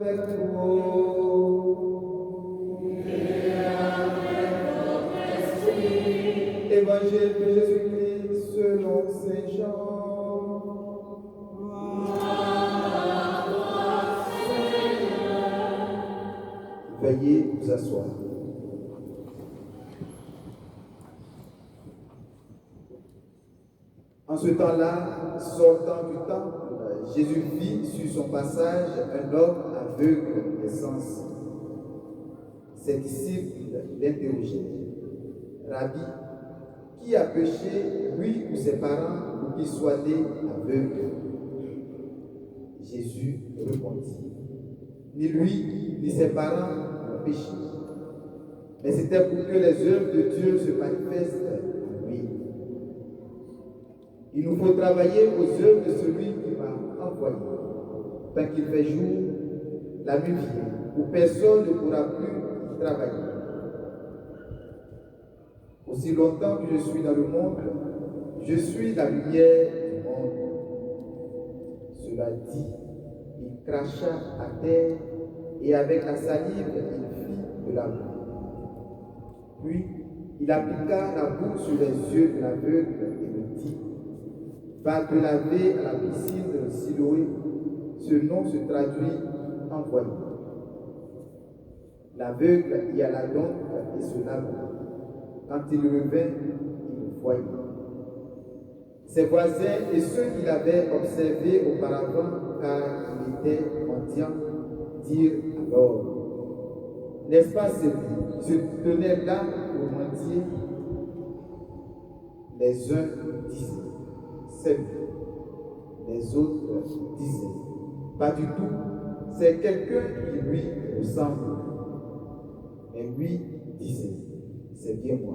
Évangile de Jésus-Christ selon Saint Jean. Veuillez vous asseoir. En ce temps-là, sortant du temple, Jésus vit sur son passage un homme aveugle des sens. Ses disciples l'interrogèrent. Rabbi, qui a péché, lui ou ses parents, pour qu'il soit né aveugle? Jésus répondit, ni lui, ni ses parents n'ont péché, mais c'était pour que les œuvres de Dieu se manifestent en lui. Il nous faut travailler aux œuvres de celui qui m'a envoyé. Tant qu'il fait jour, la nuit vient, où personne ne pourra plus travailler. Aussi longtemps que je suis dans le monde, je suis la lumière du monde. Cela dit, il cracha à terre et avec la salive, il fit de la boue. Puis, il appliqua la boue sur les yeux de l'aveugle et me dit, va te laver à la piscine de Siloé. Ce nom se traduit envoyé. L'aveugle y alla donc et se lava. Quand il revint, il voyait. Ses voisins et ceux qui l'avaient observé auparavant, car il était mendiant, dirent alors, n'est-ce pas celui qui se tenait là pour mendier? Les uns disaient, c'est lui. Les autres disaient, pas du tout, c'est quelqu'un qui lui ressemble. Et lui disait, c'est bien moi.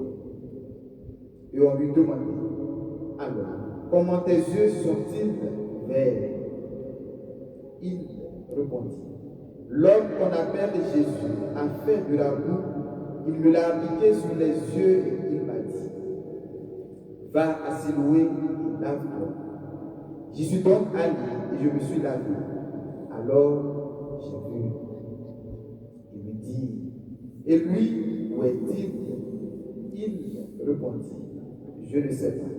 Et on lui demandait, alors, comment tes yeux sont-ils verts? Il répondit, l'homme qu'on appelle Jésus a fait de la boue, il me l'a appliqué sur les yeux et il m'a dit, va à Siloé et lave-toi. J'y suis donc allé et je me suis lavé. Alors j'ai vu. Il me dit, et lui, où est-il? Il répondit, je ne sais pas.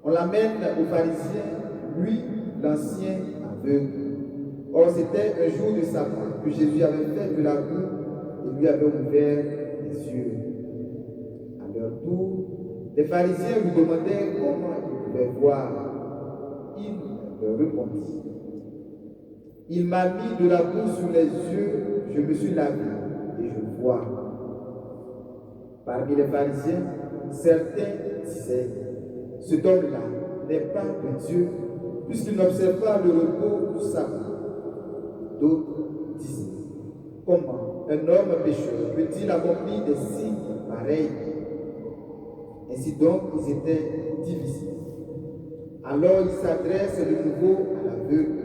On l'amène aux pharisiens, lui, l'ancien aveugle. Or, c'était un jour de sabbat que Jésus avait fait de la boue et lui avait ouvert les yeux. À leur tour, les pharisiens lui demandaient comment il pouvait voir. Il leur répondit, il m'a mis de la boue sur les yeux, je me suis lavé et je vois. Parmi les pharisiens, certains disaient, cet homme-là n'est pas de Dieu, puisqu'il n'observe pas le repos du sabbat. D'autres disaient, comment un homme pécheur peut-il accomplir des signes pareils? Ainsi donc, ils étaient divisés. Alors il s'adresse de nouveau à l'aveugle.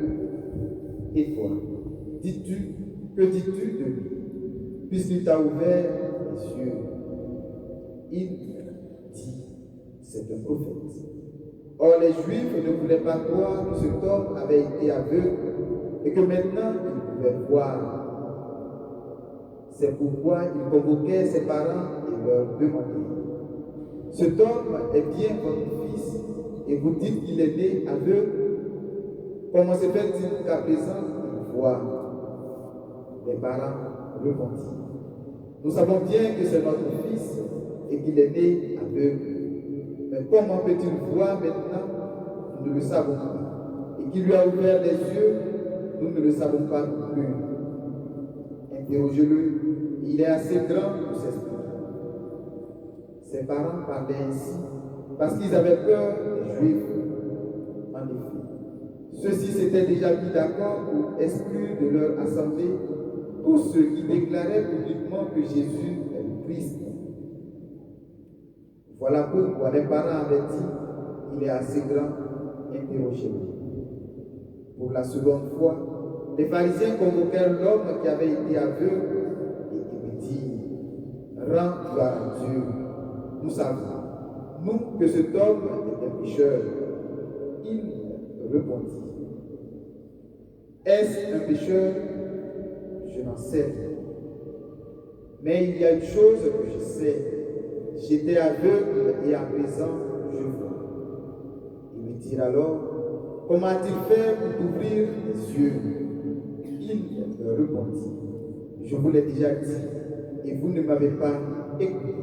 Et toi, que dis-tu de lui, puisqu'il t'a ouvert les yeux? Il dit, c'est un prophète. Or les Juifs ne voulaient pas croire que cet homme avait été aveugle et que maintenant il pouvait voir. C'est pourquoi il convoquait ses parents et leur demandait, cet homme est bien votre fils et vous dites qu'il est né aveugle? Comment se fait-il qu'à présent il voit? Les parents répondirent, nous savons bien que c'est notre fils et qu'il est né aveugle. Mais comment peut-il voir maintenant? Nous ne le savons pas. Et qui lui a ouvert les yeux? Nous ne le savons pas non plus. Interrogez-le, il est assez grand pour s'expliquer. Ses parents parlaient ainsi parce qu'ils avaient peur des Juifs. En effet, ceux-ci s'étaient déjà mis d'accord pour exclure de leur assemblée tous ceux qui déclaraient publiquement que Jésus est le Christ. Voilà pourquoi les parents avaient dit, il est assez grand, interrogez-le. Pour la seconde fois, les pharisiens convoquèrent l'homme qui avait été aveugle et lui dirent, rends gloire à Dieu. Nous savons, nous, que cet homme était pécheur. Il répondit, Est-ce un pécheur? Je n'en sais rien. Mais il y a une chose que je sais. J'étais aveugle et à présent je vois. Il me dit alors, comment a-t-il fait pour t'ouvrir les yeux? Il me répondit, je vous l'ai déjà dit et vous ne m'avez pas écouté.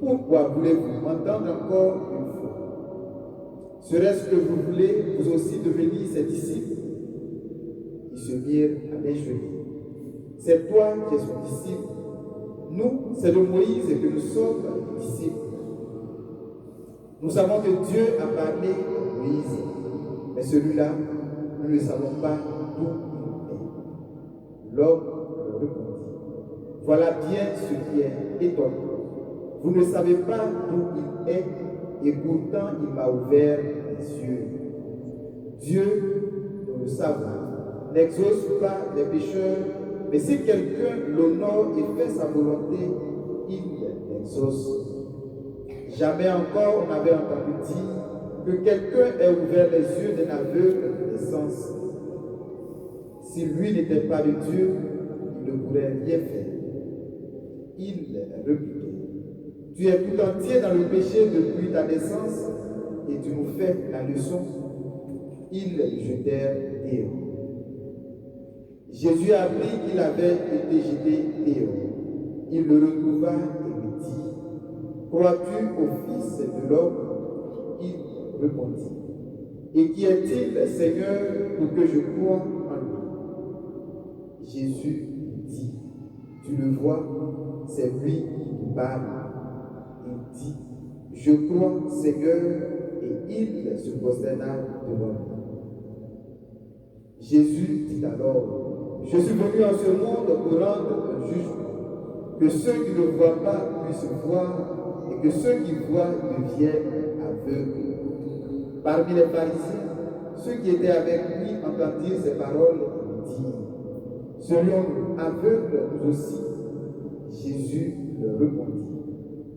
Pourquoi voulez-vous m'entendre encore une fois? Serait-ce que vous voulez vous aussi devenir ses disciples? Ils se mirent à les jeûner. C'est toi qui es son disciple. Nous, c'est de Moïse que nous sommes disciples. Nous savons que Dieu a parlé à Moïse, mais celui-là, nous ne savons pas d'où il est. L'homme leur répondit, voilà bien ce qui est étonnant. Vous ne savez pas d'où il est, et pourtant il m'a ouvert les yeux. Dieu, nous le savons, n'exauce pas les pécheurs, mais si quelqu'un l'honore et fait sa volonté, il l'exauce. Jamais encore on n'avait entendu dire que quelqu'un ait ouvert les yeux d'un aveugle de naissance. Si lui n'était pas de Dieu, il ne pourrait rien faire. Il répliquait, tu es tout entier dans le péché depuis ta naissance et tu nous fais la leçon. Ils le jetèrent dehors. Jésus apprit qu'il avait été jeté dehors. Il le retrouva et lui dit, crois-tu au Fils de l'homme? Il répondit, et qui est-il, Seigneur, pour que je croie en lui? Jésus dit, tu le vois, c'est lui qui parle. Il dit, je crois, Seigneur, et il se prosterna devant lui. Jésus dit alors, je suis venu en ce monde pour rendre un jugement, que ceux qui ne voient pas puissent voir, et que ceux qui voient deviennent aveugles. Parmi les pharisiens, ceux qui étaient avec lui entendirent ces paroles et lui dirent, serions-nous aveugles nous aussi? Jésus leur répondit,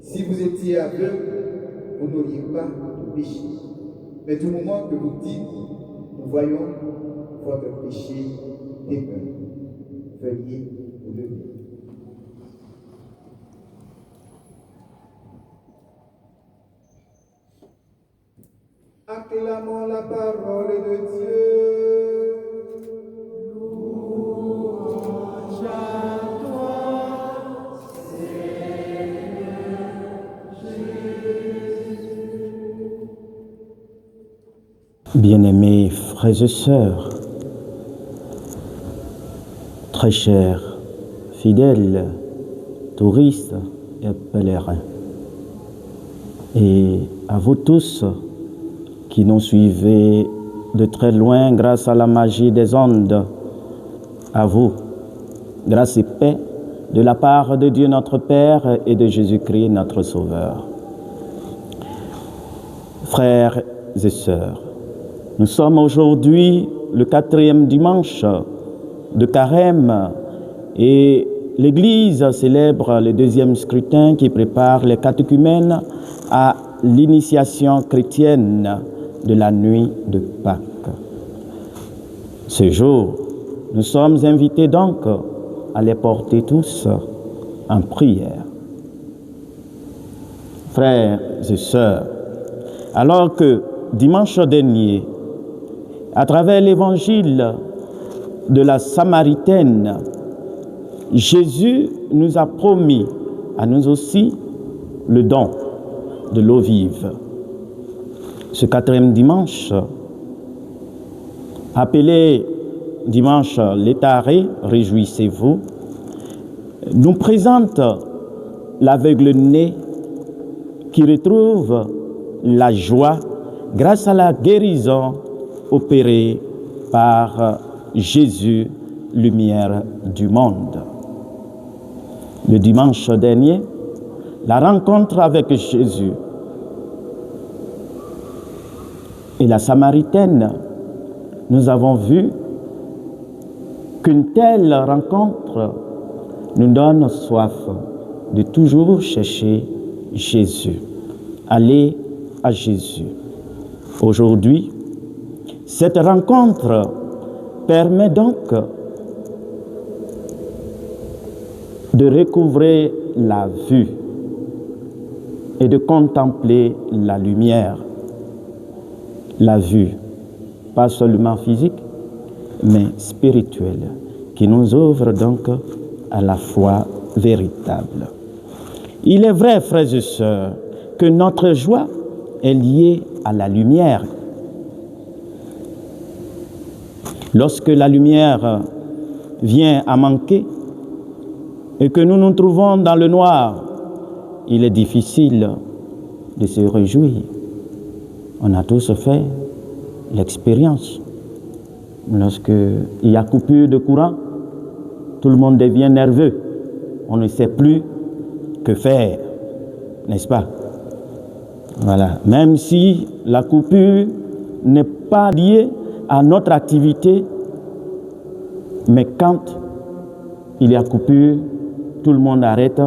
si vous étiez aveugles, vous n'auriez pas de péché. Mais du moment que vous dites, nous voyons, votre péché demeure. Veuillez vous lever. Acclamons la parole de Dieu. Louange à toi, Seigneur Jésus. Bien-aimés frères et sœurs, très chers fidèles, touristes et pèlerins, et à vous tous qui nous suivez de très loin grâce à la magie des ondes, à vous, grâce et paix de la part de Dieu notre Père et de Jésus-Christ notre Sauveur. Frères et sœurs, nous sommes aujourd'hui le 4e dimanche de Carême et l'Église célèbre le 2e scrutin qui prépare les catéchumènes à l'initiation chrétienne de la nuit de Pâques. Ce jour, nous sommes invités donc à les porter tous en prière. Frères et sœurs, alors que dimanche dernier, à travers l'évangile de la Samaritaine, Jésus nous a promis à nous aussi le don de l'eau vive. Ce 4e dimanche, appelé dimanche létaré, réjouissez-vous, nous présente l'aveugle-né qui retrouve la joie grâce à la guérison opérée par Jésus, lumière du monde. Le dimanche dernier, la rencontre avec Jésus et la Samaritaine, nous avons vu qu'une telle rencontre nous donne soif de toujours chercher Jésus, aller à Jésus. Aujourd'hui, cette rencontre permet donc de recouvrer la vue et de contempler la lumière. La vue, pas seulement physique, mais spirituelle, qui nous ouvre donc à la foi véritable. Il est vrai, frères et sœurs, que notre joie est liée à la lumière. Lorsque la lumière vient à manquer et que nous nous trouvons dans le noir, il est difficile de se réjouir. On a tous fait l'expérience. Lorsqu'il y a coupure de courant, tout le monde devient nerveux. On ne sait plus que faire, n'est-ce pas? Voilà. Même si la coupure n'est pas liée à notre activité, mais quand il y a coupure, tout le monde arrête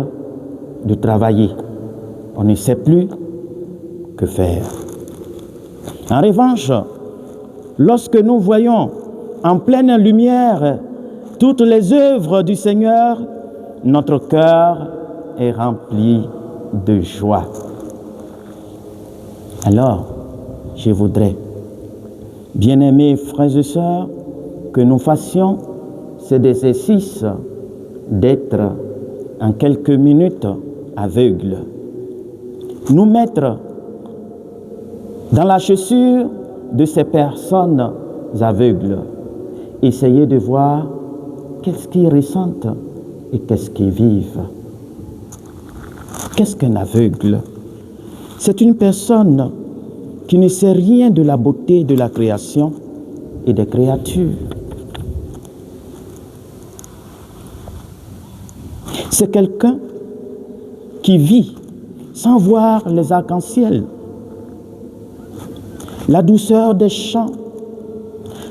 de travailler. On ne sait plus que faire. En revanche, lorsque nous voyons en pleine lumière toutes les œuvres du Seigneur, notre cœur est rempli de joie. Alors, je voudrais, bien-aimés frères et sœurs, que nous fassions cet exercice d'être en quelques minutes aveugles. Nous mettre dans la chaussure de ces personnes aveugles. Essayer de voir qu'est-ce qu'ils ressentent et qu'est-ce qu'ils vivent. Qu'est-ce qu'un aveugle? C'est une personne qui ne sait rien de la beauté de la création et des créatures. C'est quelqu'un qui vit sans voir les arcs-en-ciel, la douceur des champs,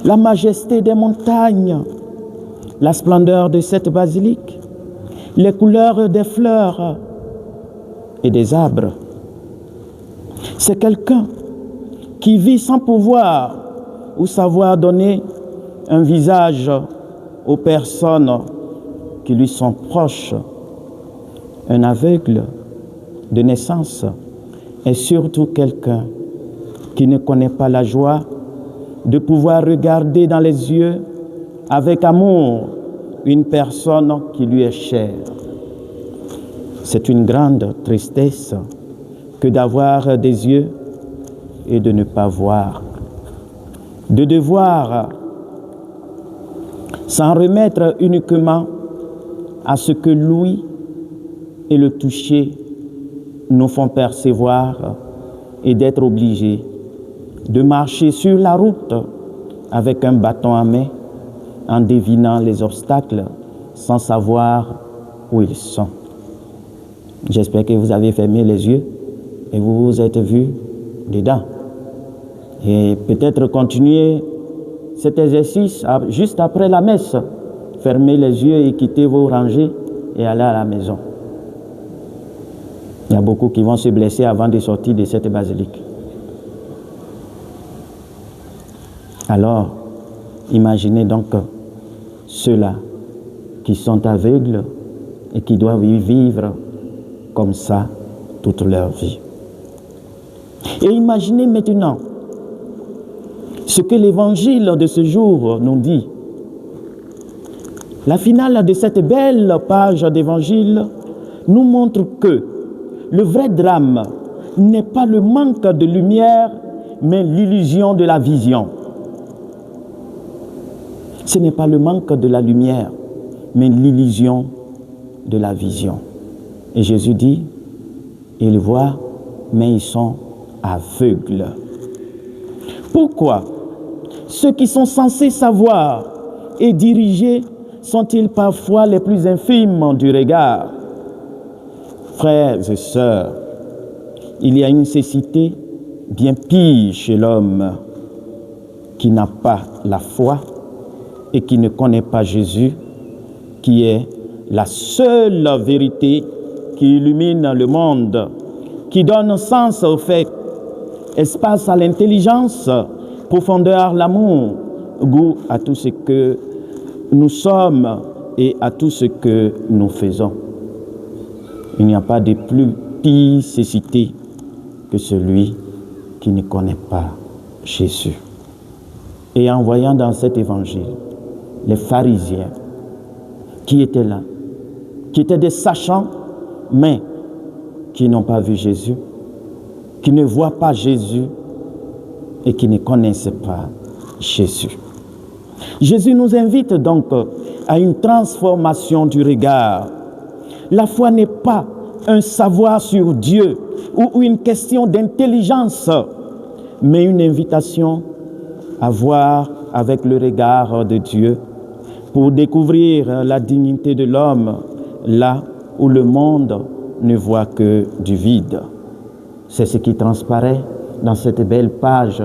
la majesté des montagnes, la splendeur de cette basilique, les couleurs des fleurs et des arbres. C'est quelqu'un qui vit sans pouvoir ou savoir donner un visage aux personnes qui lui sont proches. Un aveugle de naissance est surtout quelqu'un qui ne connaît pas la joie de pouvoir regarder dans les yeux avec amour une personne qui lui est chère. C'est une grande tristesse que d'avoir des yeux et de ne pas voir, de devoir s'en remettre uniquement à ce que l'ouïe et le toucher nous font percevoir et d'être obligés de marcher sur la route avec un bâton à main en devinant les obstacles sans savoir où ils sont. J'espère que vous avez fermé les yeux et vous vous êtes vus dedans. Et peut-être continuer cet exercice juste après la messe. Fermez les yeux et quittez vos rangées et allez à la maison. Il y a beaucoup qui vont se blesser avant de sortir de cette basilique. Alors, imaginez donc ceux-là qui sont aveugles et qui doivent vivre comme ça toute leur vie. Et imaginez maintenant ce que l'évangile de ce jour nous dit. La finale de cette belle page d'évangile nous montre que le vrai drame n'est pas le manque de lumière, mais l'illusion de la vision. Ce n'est pas le manque de la lumière, mais l'illusion de la vision. Et Jésus dit, ils voient, mais ils sont aveugles. Pourquoi ceux qui sont censés savoir et diriger sont-ils parfois les plus infimes du regard? Frères et sœurs, il y a une cécité bien pire chez l'homme qui n'a pas la foi et qui ne connaît pas Jésus, qui est la seule vérité qui illumine le monde, qui donne sens aux faits, espace à l'intelligence, profondeur à l'amour, goût à tout ce que nous sommes et à tout ce que nous faisons. Il n'y a pas de plus pire cécité que celui qui ne connaît pas Jésus. Et en voyant dans cet évangile les pharisiens qui étaient là, qui étaient des sachants, mais qui n'ont pas vu Jésus, qui ne voient pas Jésus et qui ne connaissent pas Jésus. Jésus nous invite donc à une transformation du regard. La foi n'est pas un savoir sur Dieu ou une question d'intelligence, mais une invitation à voir avec le regard de Dieu pour découvrir la dignité de l'homme là où le monde ne voit que du vide. C'est ce qui transparaît dans cette belle page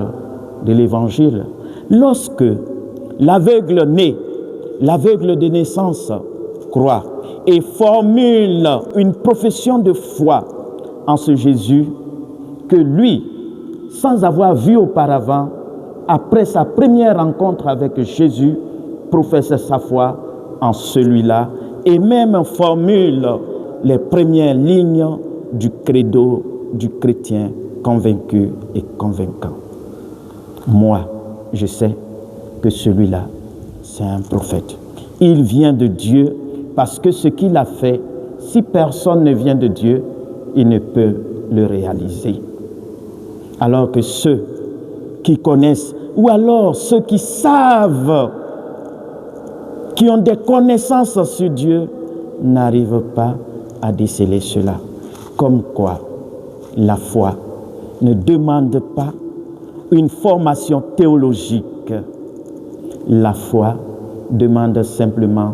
de l'Évangile. Lorsque l'aveugle naît, l'aveugle de naissance croit et formule une profession de foi en ce Jésus que lui, sans avoir vu auparavant, après sa première rencontre avec Jésus, professe sa foi en celui-là et même formule les premières lignes du credo du chrétien convaincu et convaincant. Moi, je sais que celui-là, c'est un prophète. Il vient de Dieu parce que ce qu'il a fait, si personne ne vient de Dieu, il ne peut le réaliser. Alors que ceux qui connaissent, ou alors ceux qui savent, qui ont des connaissances sur Dieu, n'arrivent pas à déceler cela. Comme quoi, la foi ne demande pas une formation théologique. La foi demande simplement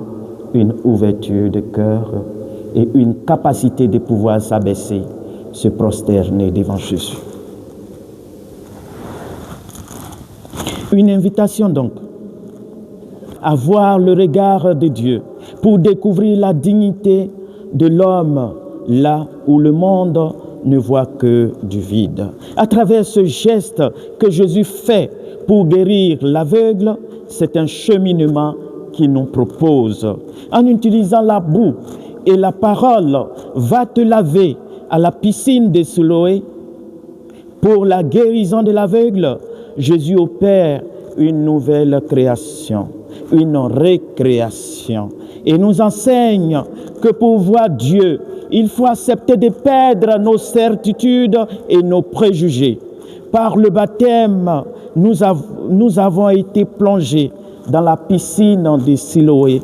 une ouverture de cœur et une capacité de pouvoir s'abaisser, se prosterner devant Jésus. Une invitation donc à voir le regard de Dieu pour découvrir la dignité de l'homme là où le monde ne voit que du vide. À travers ce geste que Jésus fait pour guérir l'aveugle, c'est un cheminement qu'il nous propose. En utilisant la boue et la parole, va te laver à la piscine de Siloé. Pour la guérison de l'aveugle, Jésus opère une nouvelle création, une récréation, et nous enseigne que pour voir Dieu, il faut accepter de perdre nos certitudes et nos préjugés. Par le baptême, nous avons été plongés dans la piscine de Siloé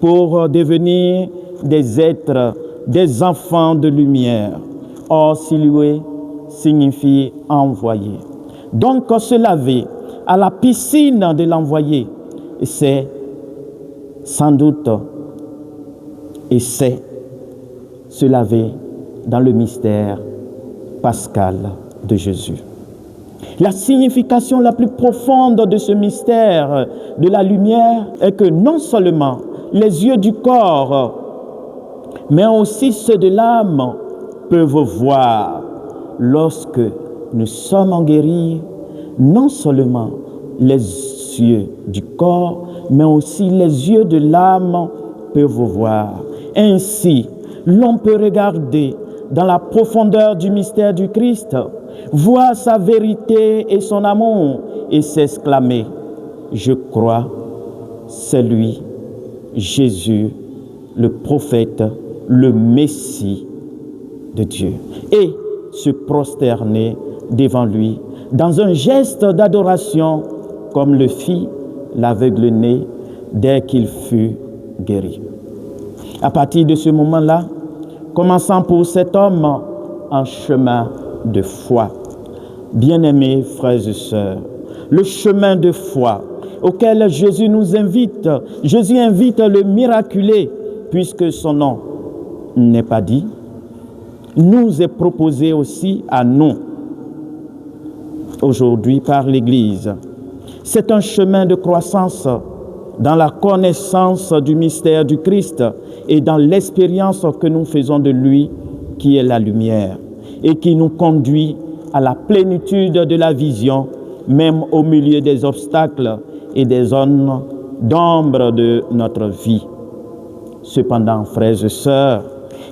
pour devenir des êtres, des enfants de lumière. Or, Siloé signifie envoyé. Donc, se laver à la piscine de l'envoyé, c'est sans doute, et c'est se laver dans le mystère pascal de Jésus. La signification la plus profonde de ce mystère de la lumière est que non seulement les yeux du corps, mais aussi ceux de l'âme peuvent voir. Lorsque nous sommes guéris, non seulement les yeux du corps, mais aussi les yeux de l'âme peuvent voir. Ainsi, l'on peut regarder dans la profondeur du mystère du Christ, voir sa vérité et son amour et s'exclamer « Je crois, c'est lui, Jésus, le prophète, le Messie de Dieu. » Et se prosterner devant lui dans un geste d'adoration comme le fit l'aveugle-né dès qu'il fut guéri. À partir de ce moment-là, commençant pour cet homme un chemin de foi. Bien-aimés frères et sœurs, le chemin de foi auquel Jésus nous invite, Jésus invite le miraculé, puisque son nom n'est pas dit, nous est proposé aussi à nous, aujourd'hui par l'Église. C'est un chemin de croissance dans la connaissance du mystère du Christ et dans l'expérience que nous faisons de lui, qui est la lumière, et qui nous conduit à la plénitude de la vision, même au milieu des obstacles et des zones d'ombre de notre vie. Cependant, frères et sœurs,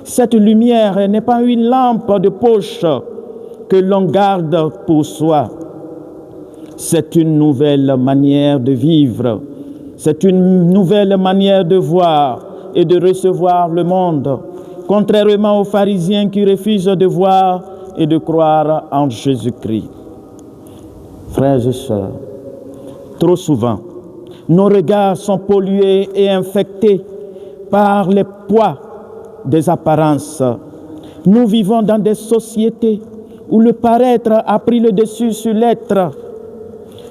cette lumière n'est pas une lampe de poche que l'on garde pour soi. C'est une nouvelle manière de vivre. C'est une nouvelle manière de voir et de recevoir le monde, contrairement aux pharisiens qui refusent de voir et de croire en Jésus-Christ. Frères et sœurs, trop souvent, nos regards sont pollués et infectés par les poids des apparences. Nous vivons dans des sociétés où le paraître a pris le dessus sur l'être.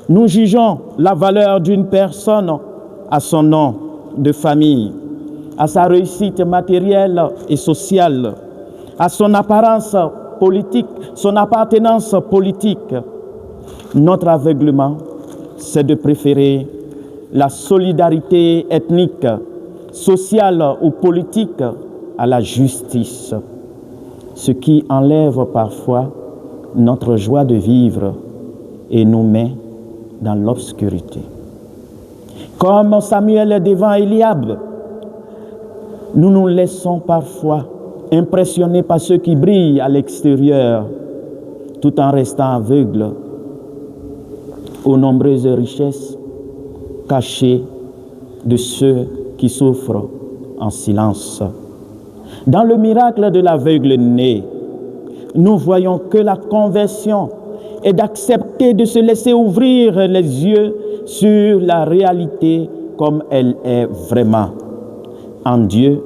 Nous jugeons la valeur d'une personne à son nom de famille, à sa réussite matérielle et sociale, à son apparence politique, son appartenance politique. Notre aveuglement, c'est de préférer la solidarité ethnique, sociale ou politique à la justice, ce qui enlève parfois notre joie de vivre et nous met dans l'obscurité. Comme Samuel est devant Eliab, nous nous laissons parfois impressionner par ceux qui brillent à l'extérieur, tout en restant aveugles aux nombreuses richesses cachées de ceux qui souffrent en silence. Dans le miracle de l'aveugle-né, nous voyons que la conversion est d'accepter de se laisser ouvrir les yeux sur la réalité comme elle est vraiment, en Dieu,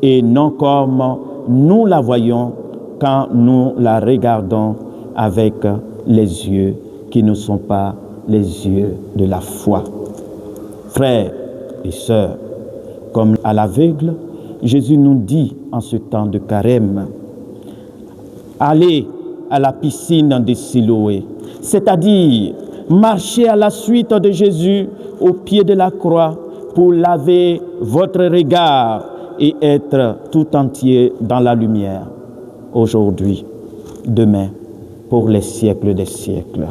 et non comme nous la voyons quand nous la regardons avec les yeux qui ne sont pas les yeux de la foi. Frères et sœurs, comme à l'aveugle, Jésus nous dit en ce temps de carême, allez à la piscine de Siloé, c'est-à-dire marchez à la suite de Jésus au pied de la croix pour laver votre regard et être tout entier dans la lumière, aujourd'hui, demain, pour les siècles des siècles.